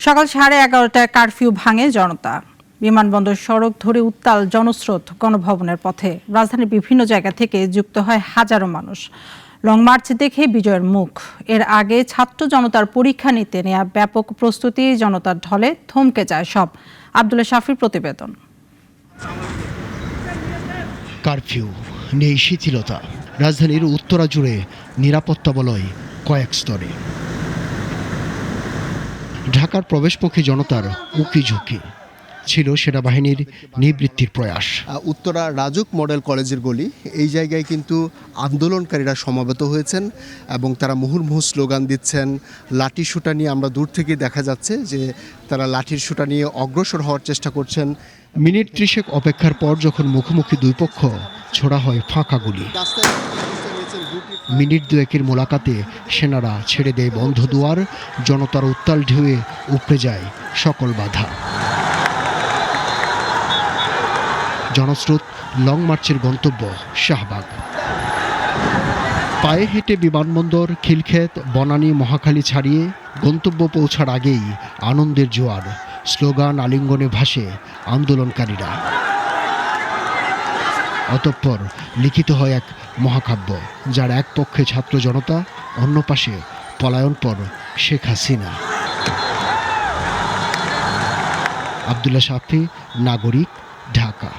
সকাল 11:30টায় কারফিউ ভাঙে জনতা। বিমানবন্দর সড়ক ধরে উত্তাল জনস্রোত গণভবনের পথে। রাজধানীর বিভিন্ন জায়গা থেকে যুক্ত হয় হাজারো মানুষ। লং মার্চ দেখে বিজয়ের মুখ। এর আগে ছাত্র জনতার পরীক্ষা নিতে নেওয়া ব্যাপক প্রস্তুতি জনতার ঢলে থমকে যায় সব। আব্দুল্লাহ শাফির প্রতিবেদন। কারফিউ, নেই শিথিলতা। রাজধানীর উত্তরা জুড়ে নিরাপত্তা বলয় কয়েক স্তরে। ঢাকার প্রবেশপক্ষী জনতার উকি ঝুঁকি ছিল সেনাবাহিনীর নিবৃত্তির প্রয়াস। উত্তরা রাজুক মডেল কলেজের গলি, এই জায়গায় কিন্তু আন্দোলনকারীরা সমবেত হয়েছেন এবং তারা মুহুর্মুহু স্লোগান দিচ্ছেন। লাঠি সোঁটা নিয়ে আমরা দূর থেকে দেখা যাচ্ছে যে তারা লাঠির সোঁটা নিয়ে অগ্রসর হওয়ার চেষ্টা করছেন। মিনিট 30 অপেক্ষার পর যখন মুখোমুখি দুই পক্ষ ছোড়া হয় ফাঁকা গুলি। মিনিট দুয়েকের মোলাকাতে সেনারা ছেড়ে দেয় বন্ধ দুয়ার। জনতার উত্তাল ঢেউয়ে উপড়ে যায় সকল বাধা। জনস্রোত লং মার্চের গন্তব্য শাহবাগ। পায়ে হেঁটে বিমানবন্দর, খিলক্ষেত, বনানী, মহাখালী ছাড়িয়ে গন্তব্য পৌঁছার আগেই আনন্দের জোয়ার। স্লোগান, আলিঙ্গনে ভাসে আন্দোলনকারীরা। অতঃপর লিখিত হয় এক মহাকাব্য, যার এক পক্ষে ছাত্র জনতা, অন্য পাশে পলায়নপর শেখ হাসিনা। আব্দুল্লাহ শাফি, নাগরিক, ঢাকা।